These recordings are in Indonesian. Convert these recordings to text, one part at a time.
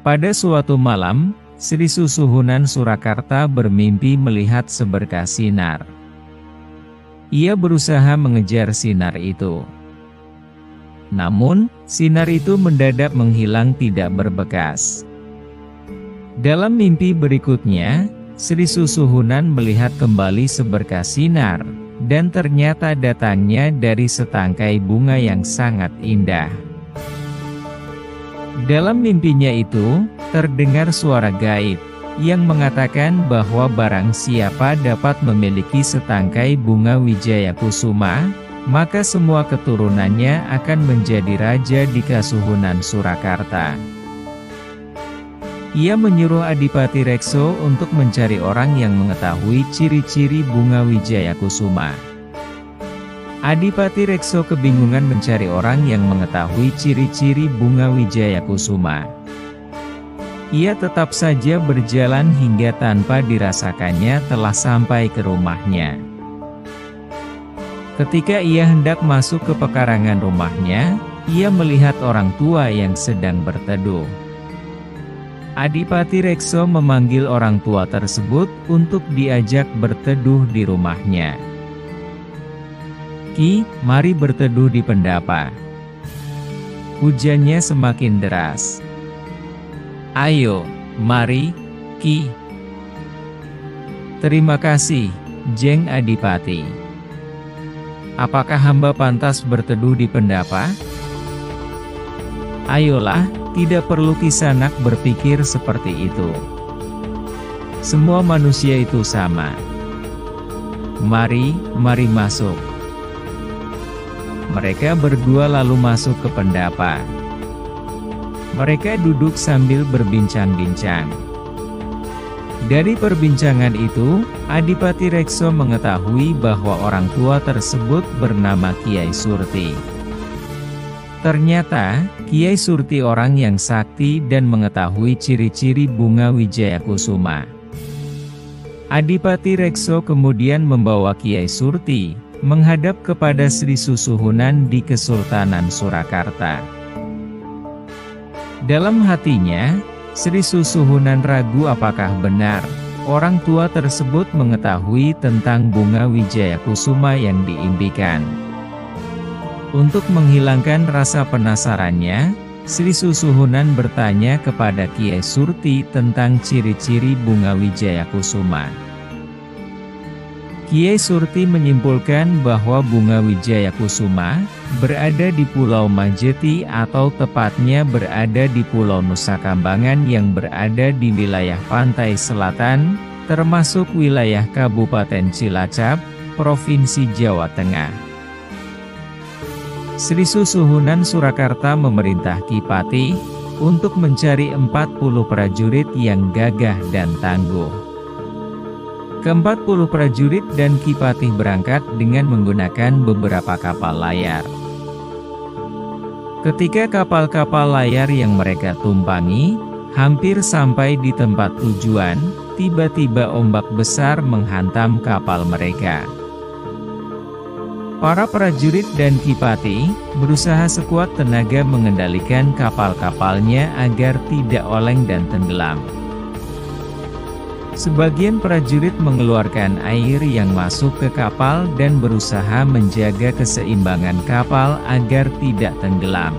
Pada suatu malam, Sri Susuhunan Surakarta bermimpi melihat seberkas sinar. Ia berusaha mengejar sinar itu. Namun, sinar itu mendadak menghilang tidak berbekas. Dalam mimpi berikutnya, Sri Susuhunan melihat kembali seberkas sinar, dan ternyata datangnya dari setangkai bunga yang sangat indah. Dalam mimpinya itu, terdengar suara gaib, yang mengatakan bahwa barang siapa dapat memiliki setangkai bunga Wijaya Kusuma, maka semua keturunannya akan menjadi raja di Kasuhunan Surakarta. Ia menyuruh Adipati Rekso untuk mencari orang yang mengetahui ciri-ciri bunga Wijaya Kusuma. Adipati Rekso kebingungan mencari orang yang mengetahui ciri-ciri bunga Wijaya Kusuma. Ia tetap saja berjalan hingga tanpa dirasakannya telah sampai ke rumahnya. Ketika ia hendak masuk ke pekarangan rumahnya, ia melihat orang tua yang sedang berteduh. Adipati Rekso memanggil orang tua tersebut untuk diajak berteduh di rumahnya. "Ki, mari berteduh di pendapa." Hujannya semakin deras. "Ayo, mari, Ki." "Terima kasih, Jeng Adipati. Apakah hamba pantas berteduh di pendapa?" "Ayolah, tidak perlu Kisanak berpikir seperti itu. Semua manusia itu sama. Mari masuk." Mereka berdua lalu masuk ke pendapa. Mereka duduk sambil berbincang-bincang. Dari perbincangan itu, Adipati Rekso mengetahui bahwa orang tua tersebut bernama Kiai Surti. Ternyata, Kiai Surti orang yang sakti dan mengetahui ciri-ciri bunga Wijaya Kusuma. Adipati Rekso kemudian membawa Kiai Surti menghadap kepada Sri Susuhunan di Kesultanan Surakarta. Dalam hatinya, Sri Susuhunan ragu apakah benar orang tua tersebut mengetahui tentang bunga Wijaya Kusuma yang diimpikan. Untuk menghilangkan rasa penasarannya, Sri Susuhunan bertanya kepada Kiai Surti tentang ciri-ciri bunga Wijaya Kusuma. Kiai Surti menyimpulkan bahwa bunga Wijaya Kusuma berada di Pulau Majeti atau tepatnya berada di Pulau Nusa Kambangan yang berada di wilayah pantai selatan, termasuk wilayah Kabupaten Cilacap, Provinsi Jawa Tengah. Sri Susuhunan Surakarta memerintah Ki Patih untuk mencari 40 prajurit yang gagah dan tangguh. Ke-40 prajurit dan Ki Patih berangkat dengan menggunakan beberapa kapal layar. Ketika kapal-kapal layar yang mereka tumpangi hampir sampai di tempat tujuan, tiba-tiba ombak besar menghantam kapal mereka. Para prajurit dan Ki Patih berusaha sekuat tenaga mengendalikan kapal-kapalnya agar tidak oleng dan tenggelam. Sebagian prajurit mengeluarkan air yang masuk ke kapal dan berusaha menjaga keseimbangan kapal agar tidak tenggelam.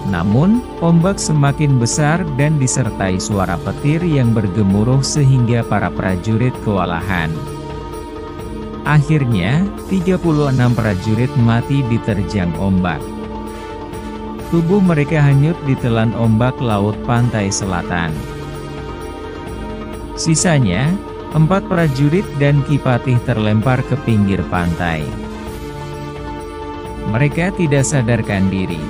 Namun, ombak semakin besar dan disertai suara petir yang bergemuruh sehingga para prajurit kewalahan. Akhirnya, 36 prajurit mati diterjang ombak. Tubuh mereka hanyut ditelan ombak laut pantai selatan. Sisanya, 4 prajurit dan Ki Patih terlempar ke pinggir pantai. Mereka tidak sadarkan diri.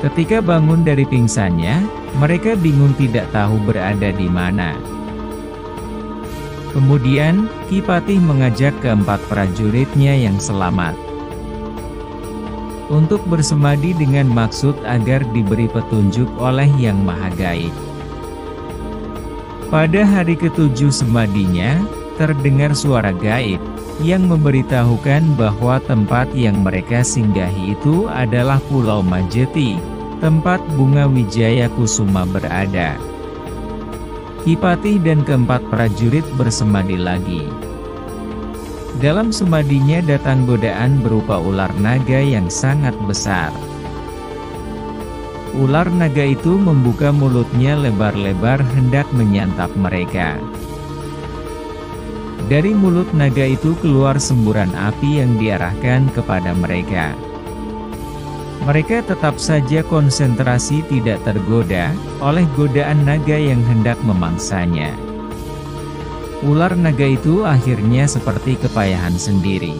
Ketika bangun dari pingsannya, mereka bingung tidak tahu berada di mana. Kemudian, Ki Patih mengajak ke-4 prajuritnya yang selamat untuk bersemadi dengan maksud agar diberi petunjuk oleh Yang Maha Gaib. Pada hari ke-7 semadinya, terdengar suara gaib yang memberitahukan bahwa tempat yang mereka singgahi itu adalah Pulau Majeti, tempat Bunga Wijaya Kusuma berada. Ki Patih dan keempat prajurit bersemadi lagi. Dalam semadinya datang godaan berupa ular naga yang sangat besar. Ular naga itu membuka mulutnya lebar-lebar hendak menyantap mereka. Dari mulut naga itu keluar semburan api yang diarahkan kepada mereka. Mereka tetap saja konsentrasi tidak tergoda oleh godaan naga yang hendak memangsanya. Ular naga itu akhirnya seperti kepayahan sendiri.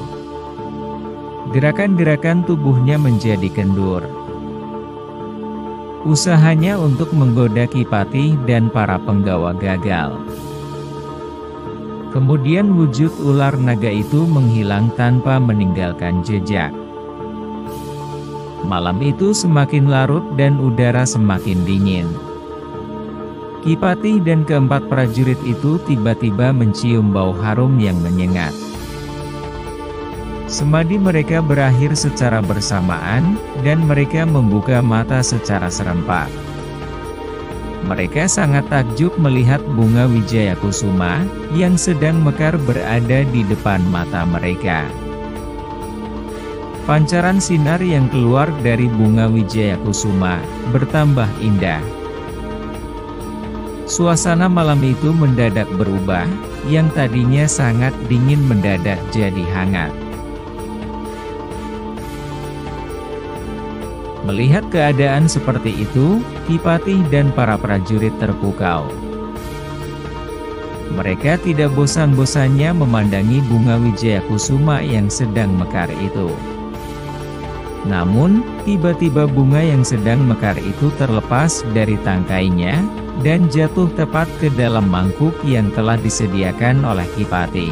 Gerakan-gerakan tubuhnya menjadi kendur. Usahanya untuk menggoda Ki Patih dan para penggawa gagal. Kemudian wujud ular naga itu menghilang tanpa meninggalkan jejak. Malam itu semakin larut dan udara semakin dingin. Ki Patih dan keempat prajurit itu tiba-tiba mencium bau harum yang menyengat. Semadi mereka berakhir secara bersamaan, dan mereka membuka mata secara serempak. Mereka sangat takjub melihat Bunga Wijaya Kusuma, yang sedang mekar berada di depan mata mereka. Pancaran sinar yang keluar dari Bunga Wijaya Kusuma, bertambah indah. Suasana malam itu mendadak berubah, yang tadinya sangat dingin mendadak jadi hangat. Melihat keadaan seperti itu, Ki Patih dan para prajurit terpukau. Mereka tidak bosan-bosannya memandangi Bunga Wijaya Kusuma yang sedang mekar itu. Namun, tiba-tiba bunga yang sedang mekar itu terlepas dari tangkainya, dan jatuh tepat ke dalam mangkuk yang telah disediakan oleh Ki Patih.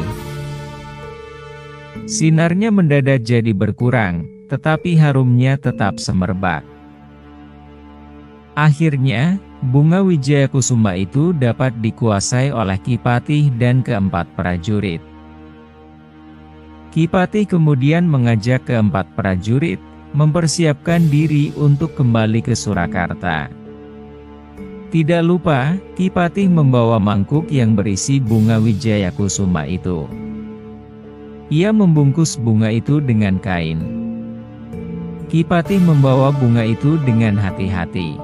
Sinarnya mendadak jadi berkurang, tetapi harumnya tetap semerbak. Akhirnya, Bunga Wijaya Kusuma itu dapat dikuasai oleh Ki Patih dan keempat prajurit. Ki Patih kemudian mengajak keempat prajurit mempersiapkan diri untuk kembali ke Surakarta. Tidak lupa, Ki Patih membawa mangkuk yang berisi Bunga Wijaya Kusuma itu. Ia membungkus bunga itu dengan kain. Ki Patih membawa bunga itu dengan hati-hati.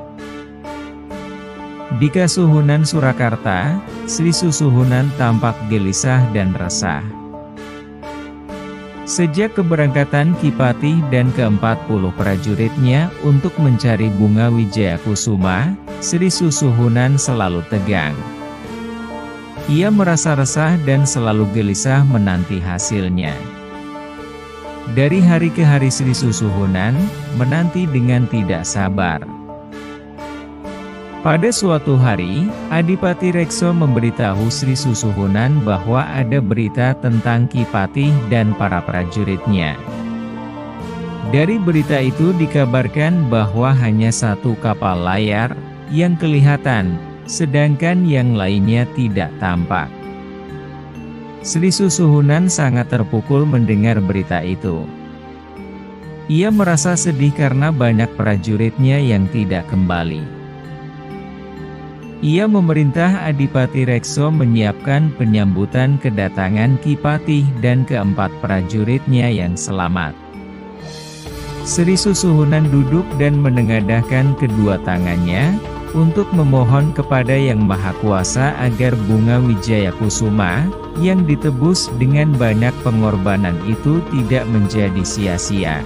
Di Kasuhunan Surakarta, Sri Susuhunan tampak gelisah dan resah. Sejak keberangkatan Ki Patih dan ke-40 prajuritnya untuk mencari Bunga Wijaya Kusuma, Sri Susuhunan selalu tegang. Ia merasa resah dan selalu gelisah menanti hasilnya. Dari hari ke hari Sri Susuhunan menanti dengan tidak sabar. Pada suatu hari, Adipati Rekso memberitahu Sri Susuhunan bahwa ada berita tentang Ki Patih dan para prajuritnya. Dari berita itu dikabarkan bahwa hanya satu kapal layar yang kelihatan, sedangkan yang lainnya tidak tampak. Sri Susuhunan sangat terpukul mendengar berita itu. Ia merasa sedih karena banyak prajuritnya yang tidak kembali. Ia memerintah Adipati Rekso menyiapkan penyambutan kedatangan Ki Patih dan keempat prajuritnya yang selamat. Sri Susuhunan duduk dan menengadahkan kedua tangannya untuk memohon kepada Yang Maha Kuasa agar Bunga Wijaya Kusuma yang ditebus dengan banyak pengorbanan itu tidak menjadi sia-sia.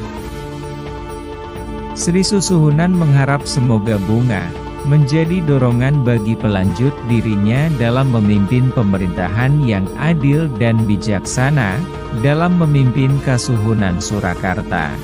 Sri Susuhunan mengharap semoga bunga menjadi dorongan bagi pelanjut dirinya dalam memimpin pemerintahan yang adil dan bijaksana dalam memimpin Kasuhunan Surakarta.